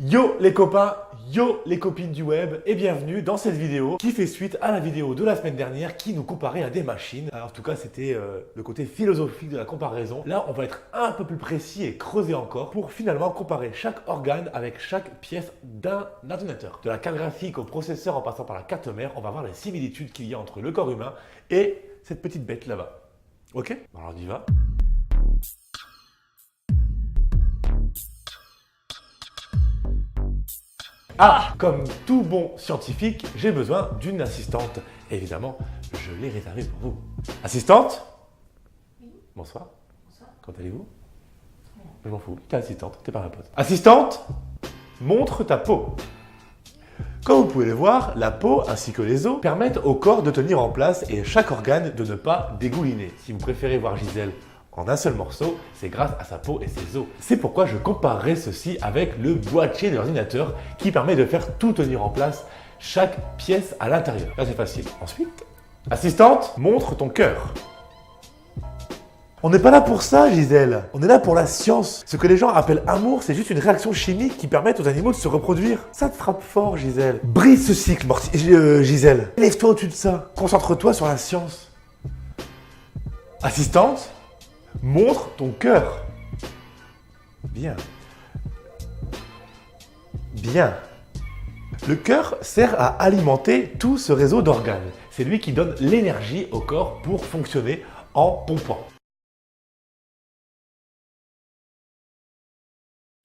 Yo les copains, yo les copines du web et bienvenue dans cette vidéo qui fait suite à la vidéo de la semaine dernière qui nous comparait à des machines. Alors, en tout cas, c'était le côté philosophique de la comparaison. Là, on va être un peu plus précis et creuser encore pour finalement comparer chaque organe avec chaque pièce d'un ordinateur. De la carte graphique au processeur en passant par la carte mère, on va voir les similitudes qu'il y a entre le corps humain et cette petite bête là-bas. Ok? Alors on y va. Ah, comme tout bon scientifique, j'ai besoin d'une assistante. Évidemment, je l'ai réservée pour vous. Assistante? Oui. Bonsoir. Bonsoir. Comment allez-vous? Très bien. Je m'en fous. T'es assistante, t'es pas ma pote. Assistante, montre ta peau. Comme vous pouvez le voir, la peau ainsi que les os permettent au corps de tenir en place et chaque organe de ne pas dégouliner. Si vous préférez voir Gisèle en un seul morceau, c'est grâce à sa peau et ses os. C'est pourquoi je comparerai ceci avec le boîtier de l'ordinateur qui permet de faire tout tenir en place, chaque pièce à l'intérieur. Là, c'est facile. Ensuite, assistante, montre ton cœur. On n'est pas là pour ça, Gisèle. On est là pour la science. Ce que les gens appellent amour, c'est juste une réaction chimique qui permet aux animaux de se reproduire. Ça te frappe fort, Gisèle. Brise ce cycle, Gisèle. Lève-toi au-dessus de ça. Concentre-toi sur la science. Assistante, montre ton cœur. Bien. Bien. Le cœur sert à alimenter tout ce réseau d'organes. C'est lui qui donne l'énergie au corps pour fonctionner en pompant.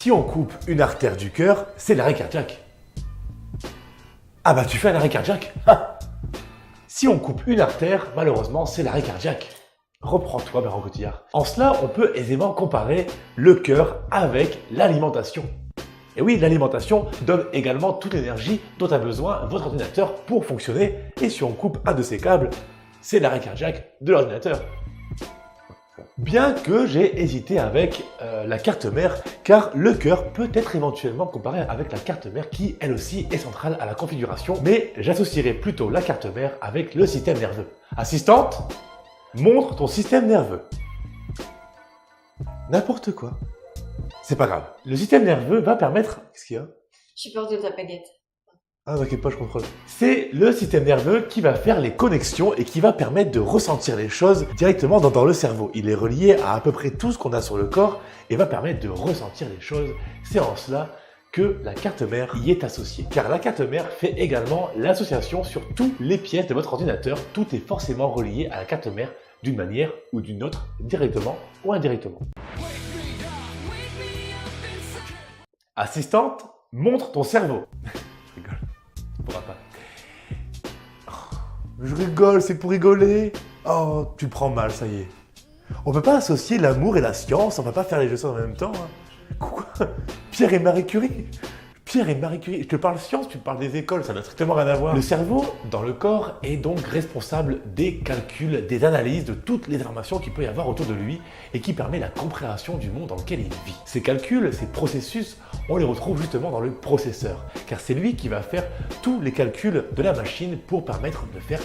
Si on coupe une artère du cœur, c'est l'arrêt cardiaque. Ah bah tu fais un arrêt cardiaque. Si on coupe une artère, malheureusement, c'est l'arrêt cardiaque. Reprends-toi, Baron Cotillard. En cela, on peut aisément comparer le cœur avec l'alimentation. Et oui, l'alimentation donne également toute l'énergie dont a besoin votre ordinateur pour fonctionner. Et si on coupe un de ces câbles, c'est l'arrêt cardiaque de l'ordinateur. Bien que j'ai hésité avec la carte mère, car le cœur peut être éventuellement comparé avec la carte mère qui, elle aussi, est centrale à la configuration, mais j'associerai plutôt la carte mère avec le système nerveux. Assistante, montre ton système nerveux. N'importe quoi. C'est pas grave. Le système nerveux va permettre... Qu'est-ce qu'il y a? J'ai peur de ta baguette. Ah, t'inquiète pas, je contrôle. C'est le système nerveux qui va faire les connexions et qui va permettre de ressentir les choses directement dans le cerveau. Il est relié à peu près tout ce qu'on a sur le corps et va permettre de ressentir les choses. C'est en cela que la carte mère y est associée. Car la carte mère fait également l'association sur toutes les pièces de votre ordinateur. Tout est forcément relié à la carte mère d'une manière ou d'une autre, directement ou indirectement. Assistante, montre ton cerveau. Je rigole. Tu pourras pas. Je rigole, c'est pour rigoler. Oh, tu le prends mal, ça y est. On peut pas associer l'amour et la science, on va pas faire les deux en même temps. Hein. Quoi? Pierre et Marie Curie? Pierre et Marie Curie, je te parle science, tu me parles des écoles, ça n'a strictement rien à voir. Le cerveau, dans le corps, est donc responsable des calculs, des analyses, de toutes les informations qu'il peut y avoir autour de lui et qui permet la compréhension du monde dans lequel il vit. Ces calculs, ces processus, on les retrouve justement dans le processeur, car c'est lui qui va faire tous les calculs de la machine pour permettre de faire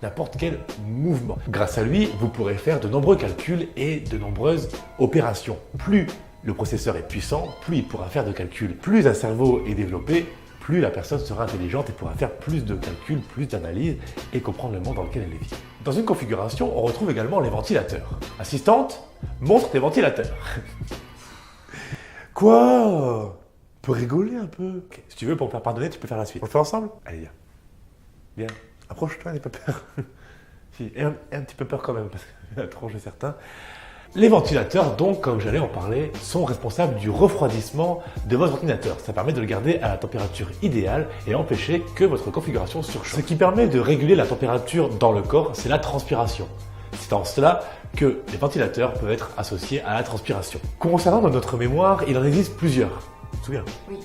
n'importe quel mouvement. Grâce à lui, vous pourrez faire de nombreux calculs et de nombreuses opérations. Plus le processeur est puissant, plus il pourra faire de calculs. Plus un cerveau est développé, plus la personne sera intelligente et pourra faire plus de calculs, plus d'analyses et comprendre le monde dans lequel elle vit. Dans une configuration, on retrouve également les ventilateurs. Assistante, montre tes ventilateurs. Quoi? On peut rigoler un peu. Okay. Si tu veux, pour me faire pardonner, tu peux faire la suite. On le fait ensemble? Allez, viens. Viens. Approche-toi, n'aie pas peur. Si, et un petit peu peur quand même, parce que la tronche est certain. Les ventilateurs, donc, comme j'allais en parler, sont responsables du refroidissement de votre ordinateur. Ça permet de le garder à la température idéale et empêcher que votre configuration surchauffe. Ce qui permet de réguler la température dans le corps, c'est la transpiration. C'est en cela que les ventilateurs peuvent être associés à la transpiration. Concernant notre mémoire, il en existe plusieurs. Tu te souviens? Oui.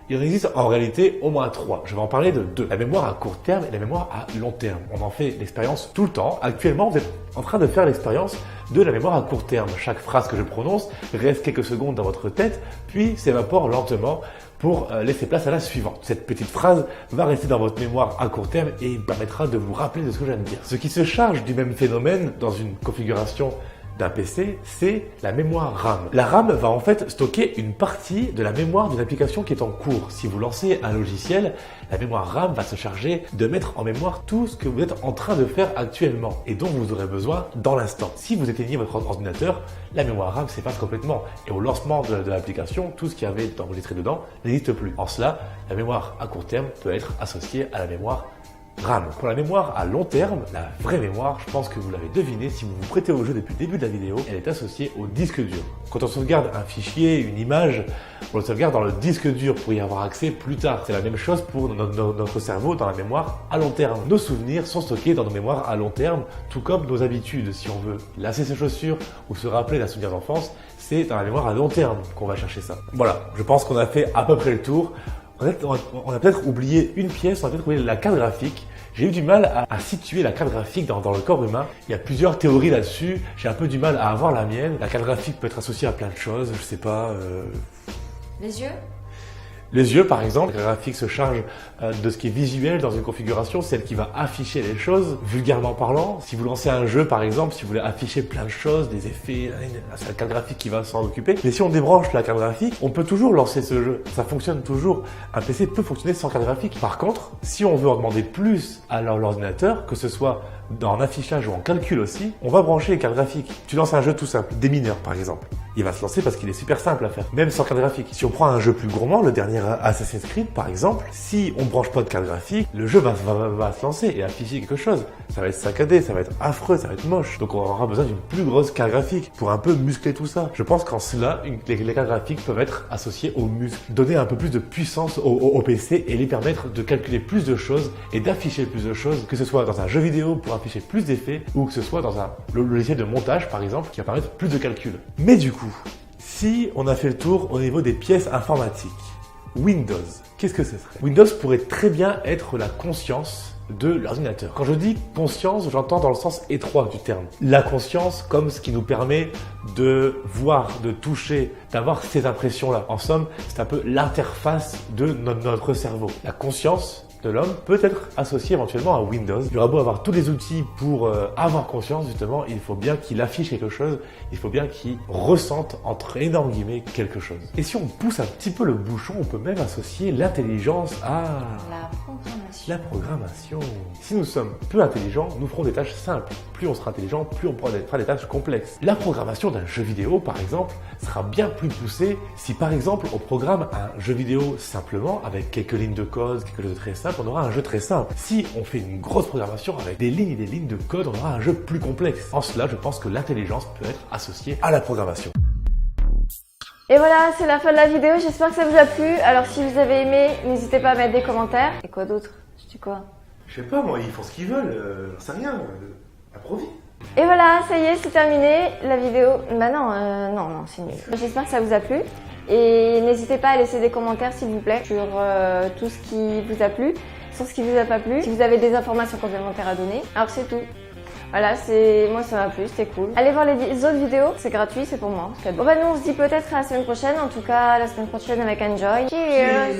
Il en existe en réalité au moins 3. Je vais en parler de 2. La mémoire à court terme et la mémoire à long terme. On en fait l'expérience tout le temps. Actuellement, vous êtes en train de faire l'expérience de la mémoire à court terme. Chaque phrase que je prononce reste quelques secondes dans votre tête, puis s'évapore lentement pour laisser place à la suivante. Cette petite phrase va rester dans votre mémoire à court terme et permettra de vous rappeler de ce que je viens de dire. Ce qui se charge du même phénomène dans une configuration d'un PC, c'est la mémoire RAM. La RAM va en fait stocker une partie de la mémoire d'une application qui est en cours. Si vous lancez un logiciel, la mémoire RAM va se charger de mettre en mémoire tout ce que vous êtes en train de faire actuellement et dont vous aurez besoin dans l'instant. Si vous éteignez votre ordinateur, la mémoire RAM s'efface complètement et au lancement de l'application, tout ce qu'il y avait enregistré dedans n'existe plus. En cela, la mémoire à court terme peut être associée à la mémoire RAM. Pour la mémoire à long terme, la vraie mémoire, je pense que vous l'avez deviné si vous vous prêtez au jeu depuis le début de la vidéo, elle est associée au disque dur. Quand on sauvegarde un fichier, une image, on le sauvegarde dans le disque dur pour y avoir accès plus tard. C'est la même chose pour notre cerveau dans la mémoire à long terme. Nos souvenirs sont stockés dans nos mémoires à long terme, tout comme nos habitudes. Si on veut lasser ses chaussures ou se rappeler d'un souvenir d'enfance, c'est dans la mémoire à long terme qu'on va chercher ça. Voilà, je pense qu'on a fait à peu près le tour. On a peut-être oublié une pièce, on a peut-être oublié la carte graphique. J'ai eu du mal à situer la carte graphique dans le corps humain. Il y a plusieurs théories là-dessus. J'ai un peu du mal à avoir la mienne. La carte graphique peut être associée à plein de choses, je sais pas. Les yeux? Les yeux, par exemple, la graphique se charge de ce qui est visuel dans une configuration, celle qui va afficher les choses, vulgairement parlant. Si vous lancez un jeu, par exemple, si vous voulez afficher plein de choses, des effets, c'est la carte graphique qui va s'en occuper. Mais si on débranche la carte graphique, on peut toujours lancer ce jeu. Ça fonctionne toujours. Un PC peut fonctionner sans carte graphique. Par contre, si on veut en demander plus à l'ordinateur, que ce soit en affichage ou en calcul aussi, on va brancher les cartes graphiques. Tu lances un jeu tout simple, des mineurs par exemple. Il va se lancer parce qu'il est super simple à faire, même sans carte graphique. Si on prend un jeu plus gourmand, le dernier Assassin's Creed par exemple, si on ne branche pas de carte graphique, le jeu va se lancer et afficher quelque chose. Ça va être saccadé, ça va être affreux, ça va être moche. Donc on aura besoin d'une plus grosse carte graphique pour un peu muscler tout ça. Je pense qu'en cela, les cartes graphiques peuvent être associées aux muscles, donner un peu plus de puissance au PC et lui permettre de calculer plus de choses et d'afficher plus de choses, que ce soit dans un jeu vidéo pour afficher plus d'effets ou que ce soit dans un logiciel de montage par exemple qui va permettre plus de calcul. Mais du coup, si on a fait le tour au niveau des pièces informatiques, Windows, qu'est-ce que ce serait? Windows pourrait très bien être la conscience de l'ordinateur. Quand je dis conscience, j'entends dans le sens étroit du terme. La conscience comme ce qui nous permet de voir, de toucher, d'avoir ces impressions-là. En somme, c'est un peu l'interface de notre cerveau. La conscience de l'homme peut être associé éventuellement à Windows. Il aura beau avoir tous les outils pour avoir conscience, justement, il faut bien qu'il affiche quelque chose, il faut bien qu'il ressente, entre énormes guillemets, quelque chose. Et si on pousse un petit peu le bouchon, on peut même associer l'intelligence à La programmation. la programmation. Si nous sommes peu intelligents, nous ferons des tâches simples. Plus on sera intelligent, plus on fera des tâches complexes. La programmation d'un jeu vidéo, par exemple, sera bien plus poussée si, par exemple, on programme un jeu vidéo simplement avec quelques lignes de code, quelque chose de très simple, on aura un jeu très simple. Si on fait une grosse programmation avec des lignes et des lignes de code, on aura un jeu plus complexe. En cela, je pense que l'intelligence peut être associée à la programmation. Et voilà, c'est la fin de la vidéo, j'espère que ça vous a plu. Alors si vous avez aimé, n'hésitez pas à mettre des commentaires. Et quoi d'autre? Je dis quoi? Je sais pas, moi, ils font ce qu'ils veulent, j'en sais rien, improvise. Et voilà, ça y est, c'est terminé. La vidéo... Bah non, c'est nul. J'espère que ça vous a plu. Et n'hésitez pas à laisser des commentaires, s'il vous plaît, sur tout ce qui vous a plu, sur ce qui vous a pas plu. Si vous avez des informations complémentaires à donner. Alors c'est tout. Voilà, moi ça m'a plu, c'était cool. Allez voir les autres vidéos, c'est gratuit, c'est pour moi. Bon bah nous on se dit peut-être à la semaine prochaine, en tout cas la semaine prochaine avec Enjoy. Cheers.